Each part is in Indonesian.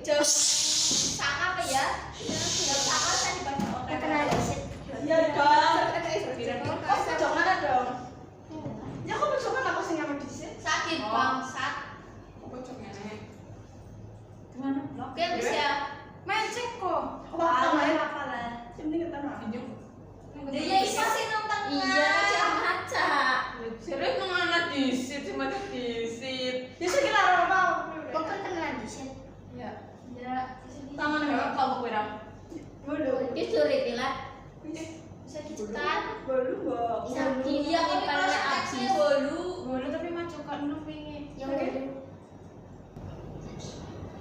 Sama apa ya? Sama kan dibaca orang. Kenal sih. Ya dong. Oh, jangan ada dong. Ya kok jangan aku sing nyaman dhisik. Sakit bangsat. Kok jangan. Gimana? Oke, bisa. Main cek kok. Apa lah. Penting kita mah. Dia isa sih nonton. Iya, cuma maca. Serius nang anak disit cuma disit. Ya sih kita ora mau. Kok kenalan di sini? Ya. Ya, Tangan enggak kamu kira. Bolu. dia sulit lah. Bisa dicetak. Bolu, Mbak. Iya, kipannya habis. Boleh tapi macokan lu pengen. Yang dulu.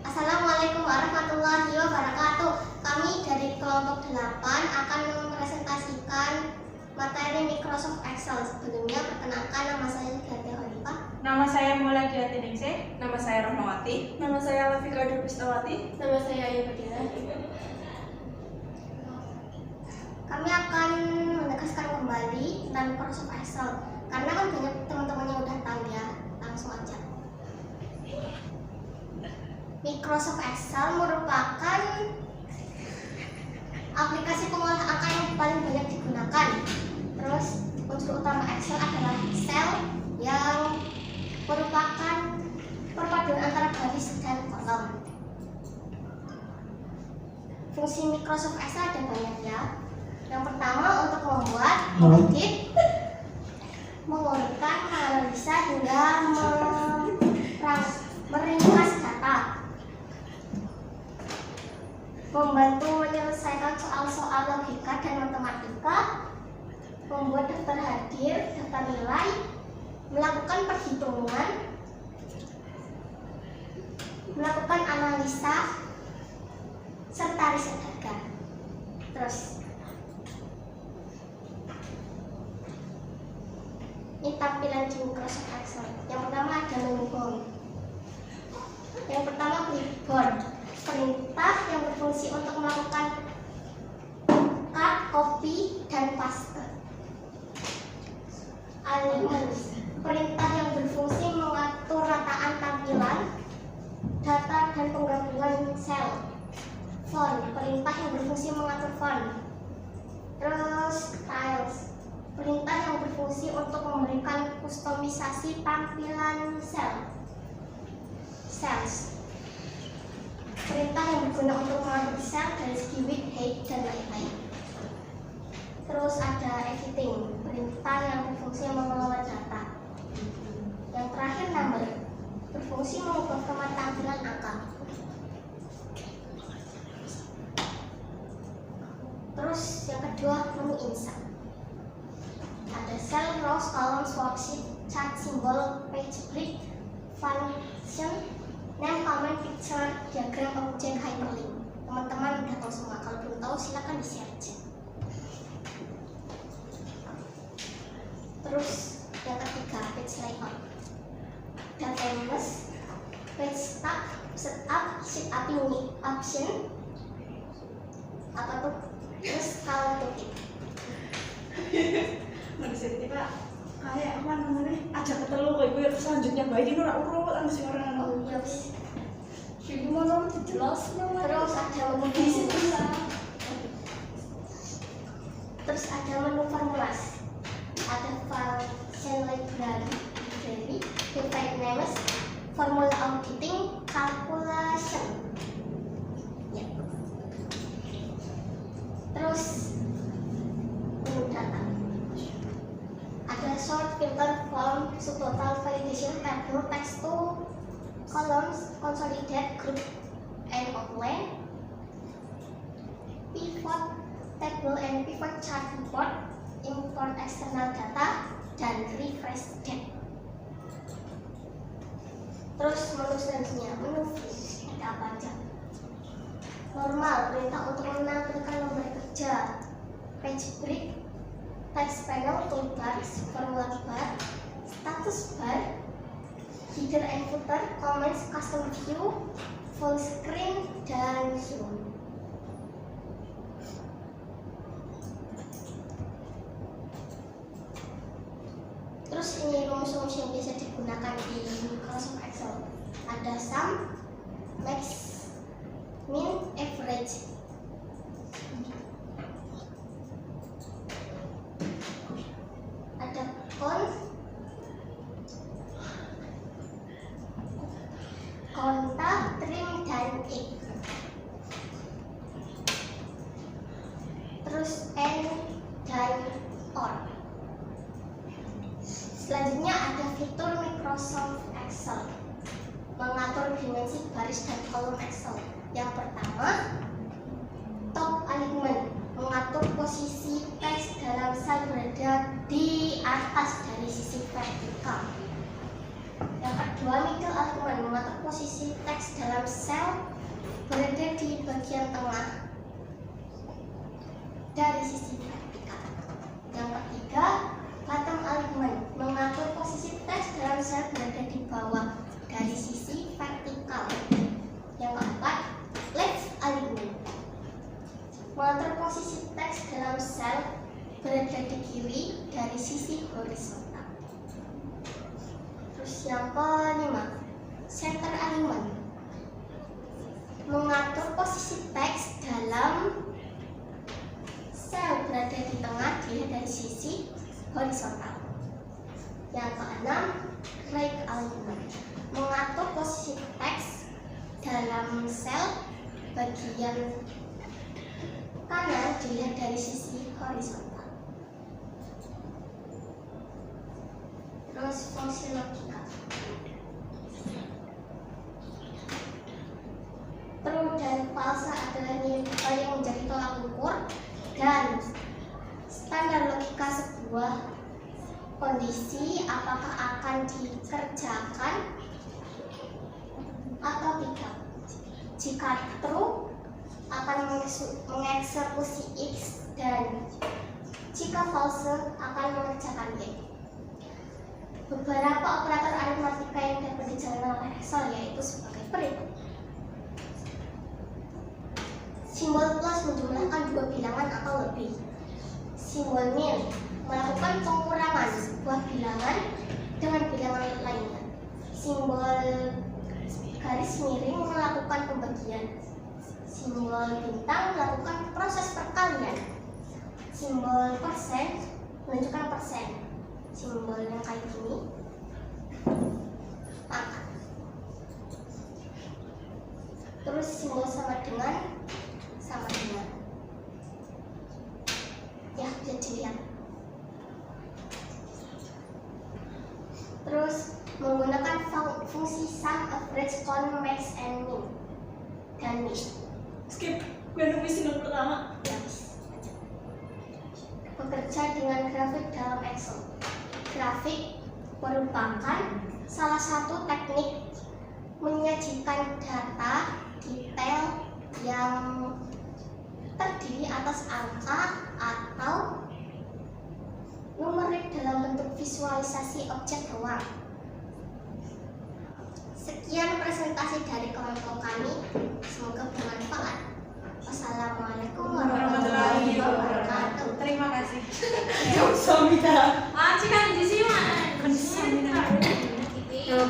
Assalamualaikum warahmatullahi wabarakatuh. Kami dari kelompok 8 akan mempresentasikan materi Microsoft Excel. Sebelumnya perkenalkan, nama saya Gati Khalifah. Nama saya Muladia Tiningsih. Nama saya Rohmawati. Nama saya Lafika Dupistawati. Nama saya Ayu Fadila. Kami akan menegaskan kembali tentang Microsoft Excel karena kan banyak teman-teman yang udah tahu ya. Langsung aja. Microsoft Excel merupakan aplikasi pengolah angka yang paling banyak digunakan. Terus unsur utama Excel adalah sel yang merupakan perpaduan antara baris dan kolom. Fungsi Microsoft Excel ada banyak ya. Yang pertama untuk membuat, mengedit, mengurutkan, menganalisa hingga meringkas data. Membantu menyelesaikan soal-soal logika dan matematika, membuat daftar hadir, daftar nilai, melakukan perhitungan, melakukan analisa, serta riset harga. Terus, ini tampilan di Microsoft Excel. Yang pertama ada menu home. Yang pertama clipboard, perintah yang berfungsi untuk melakukan cut, copy, dan paste. Alignment, perintah yang berfungsi mengatur rataan tampilan, data, dan penggabungan sel. Font, perintah yang berfungsi mengatur font. Terus styles, perintah yang berfungsi untuk memberikan kustomisasi tampilan sel. Cells, perintah yang berguna untuk mengatur sel dari segi width, height, dan lain-lain. Terus ada editing, perintah yang berfungsi mengelola data. Yang terakhir number, berfungsi mengubah format tampilan angka. Terus yang kedua menu insert. Ada cell, rows, columns, worksheet, chart, symbol, page break, function, name, comment, picture, diagram, objek, hyperlink. Teman-teman udah tahu semua. Kalau belum tahu silakan di-share aja. Terus yang ketiga page layout. Ada canvas, page start, setup, sheet uping option, apa tuh? Terus kalau titik. Manusia tiba kayak apa namanya? Aja ketelu kok ibu selanjutnya baik ini ora urut ana sing ora ana. Oh iya wis. Jadi mau jelas Terus ada menu formula. Terus ada menu formulas. Ada function library, divide names, formula auditing, calculation. Ya. Terus menu data. Ada sort, filter, form, subtotal, validation, table, text to columns, consolidate, group, and outline, pivot table and pivot chart report, import external data, dan refresh date. Terus menu selanjutnya, menu view, ada apa aja? Normal, perintah untuk menampilkan nomor kerja, page break, text panel, toolbars, formula bar, status bar, header and footer, comments, custom view, full screen, dan zoom. Terus ini rumus-rumus yang biasa digunakan di Microsoft Excel. Ada sum, max, dimensi baris dan kolom Excel. Yang pertama, top alignment, mengatur posisi teks dalam sel berada di atas dari sisi vertikal. Yang kedua, middle alignment, mengatur posisi teks dalam sel berada di bagian tengah dari sisi vertikal. Yang ketiga, bottom alignment, mengatur posisi teks dalam sel berada di bawah dari sisi vertikal. Yang keempat, left alignment, mengatur posisi teks dalam sel berada di kiri dari sisi horizontal. Terus yang kelima, center alignment, mengatur posisi teks dalam sel berada di tengah dilihat dari sisi horizontal. Yang keenam, right alignment, mengatur posisi teks dalam sel bagian kanan dilihat dari sisi horizontal. Terus fungsi logika. True dan false adalah nilai yang menjadi tolak ukur dan standar logika sebuah kondisi apakah akan dikerjakan atau tidak. Jika true, akan mengeksekusi X, dan jika false akan mengerjakan Y. Beberapa operator aritmatika yang dapat dijalankan oleh Excel yaitu sebagai berikut. Simbol plus menjumlahkan dua bilangan atau lebih. Simbol min melakukan pengurangan sebuah bilangan dengan bilangan lainnya. Simbol garis miring melakukan pembagian. Simbol bintang melakukan proses perkalian. Simbol persen menunjukkan persen. Simbol yang kayak gini angka. Terus simbol sama dengan ya, bisa dilihat. Terus menggunakan fungsi sum, average, count, max, and min dan min. Skip, gue nunggu yang pertama. Ya, bekerja dengan grafik dalam Excel. Grafik merupakan salah satu teknik menyajikan data detail yang terdiri atas angka atau numerik dalam bentuk visualisasi objek ruang. Sekian presentasi dari kelompok kami. Semoga